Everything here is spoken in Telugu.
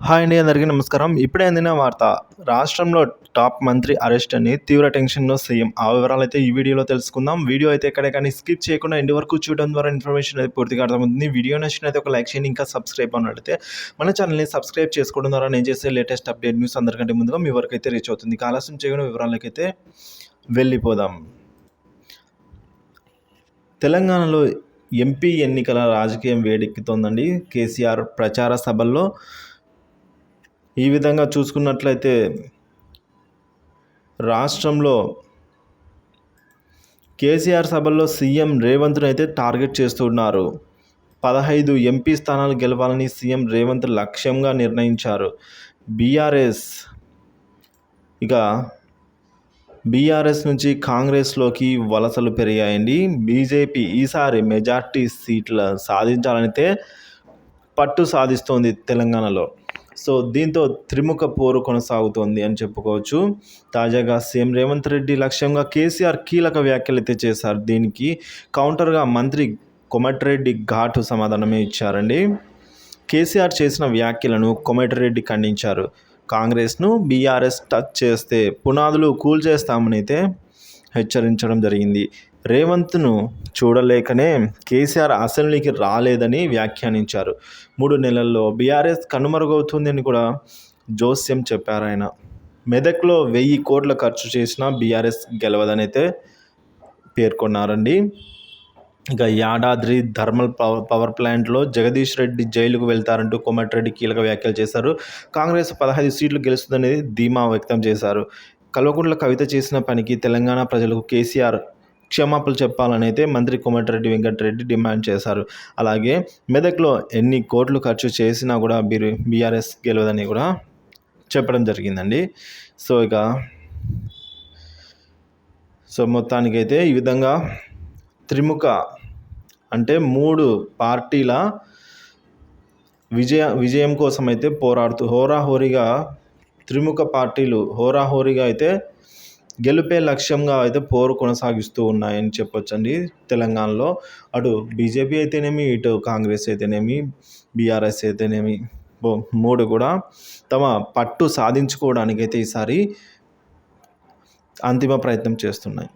హాయ్ అండి, అందరికీ నమస్కారం. ఇప్పుడే అందిన వార్త. రాష్ట్రంలో టాప్ మంత్రి అరెస్ట్ అని తీవ్ర టెన్షన్లో సీఎం. ఆ వివరాలు అయితే ఈ వీడియోలో తెలుసుకుందాం. వీడియో అయితే ఎక్కడే కానీ స్కిప్ చేయకుండా ఎండ్ వరకు చూడడం ద్వారా ఇన్ఫర్మేషన్ అయితే పూర్తిగా అర్థమవుతుంది. వీడియో నచ్చినైతే ఒక లైక్ చేయండి. ఇంకా సబ్స్క్రైబ్ అన్నట్లయితే మన ఛానల్ని సబ్స్క్రైబ్ చేసుకోవడం ద్వారా నేను చేసే లేటెస్ట్ అప్డేట్ న్యూస్ అందరికంటే ముందుగా మీ వరకు అయితే రీచ్ అవుతుంది. ఆలస్యం చేయకుండా వివరాలకైతే వెళ్ళిపోదాం. తెలంగాణలో ఎంపీ ఎన్నికల రాజకీయం వేడెక్కుతోందండి. కేసీఆర్ ప్రచార సభల్లో ఈ విధంగా చూసుకున్నట్లయితే రాష్ట్రంలో కేసీఆర్ సభల్లో సీఎం రేవంత్ను అయితే టార్గెట్ చేస్తున్నారు. 15 ఎంపీ స్థానాలు గెలవాలని సీఎం రేవంత్ లక్ష్యంగా నిర్ణయించారు. బీఆర్ఎస్ నుంచి కాంగ్రెస్లోకి వలసలు పెరిగాయండి. బీజేపీ ఈసారి మెజార్టీ సీట్ల సాధించాలనైతే పట్టు సాధిస్తోంది తెలంగాణలో. సో దీంతో త్రిముఖ పోరు కొనసాగుతోంది అని చెప్పుకోవచ్చు. తాజాగా సీఎం రేవంత్ రెడ్డి లక్ష్యంగా కేసీఆర్ కీలక వ్యాఖ్యలు అయితే చేశారు. దీనికి కౌంటర్గా మంత్రి కోమటిరెడ్డి ఘాటు సమాధానమే ఇచ్చారండి. కేసీఆర్ చేసిన వ్యాఖ్యలను కోమటిరెడ్డి ఖండించారు. కాంగ్రెస్ను బీఆర్ఎస్ టచ్ చేస్తే పునాదులు కూల్చేస్తామని అయితే హెచ్చరించడం జరిగింది. రేవంత్ను చూడలేకనే కేసీఆర్ అసెంబ్లీకి రాలేదని వ్యాఖ్యానించారు. 3 నెలల్లో బీఆర్ఎస్ కనుమరుగవుతుందని కూడా జోస్యం చెప్పారు ఆయన. మెదక్లో 1000 కోట్ల ఖర్చు చేసినా బీఆర్ఎస్ గెలవదని అయితే పేర్కొన్నారండి. ఇక యాదాద్రి థర్మల్ పవర్ ప్లాంట్లో జగదీష్ రెడ్డి జైలుకు వెళ్తారంటూ కోమటిరెడ్డి కీలక వ్యాఖ్యలు చేశారు. కాంగ్రెస్ 15 సీట్లు గెలుస్తుందనేది ధీమా వ్యక్తం చేశారు. కల్వకుంట్ల కవిత చేసిన పనికి తెలంగాణ ప్రజలకు కేసీఆర్ క్షమాపణలు చెప్పాలని అయితే మంత్రి కోమటిరెడ్డి వెంకటరెడ్డి డిమాండ్ చేశారు. అలాగే మెదక్లో ఎన్ని కోట్లు ఖర్చు చేసినా కూడా బీఆర్ఎస్ గెలవదని కూడా చెప్పడం జరిగిందండి. మొత్తానికైతే ఈ విధంగా త్రిముఖ అంటే 3 పార్టీల విజయం కోసం అయితే పోరాడుతూ త్రిముఖ పార్టీలు హోరాహోరీగా అయితే గెలుపే లక్ష్యంగా అయితే పోరు కొనసాగిస్తూ ఉన్నాయని చెప్పొచ్చండి. తెలంగాణలో అటు బీజేపీ అయితేనేమి, ఇటు కాంగ్రెస్ అయితేనేమి, బీఆర్ఎస్ అయితేనేమి 3 కూడా తమ పట్టు సాధించుకోవడానికైతే ఈసారి అంతిమ ప్రయత్నం చేస్తున్నాయి.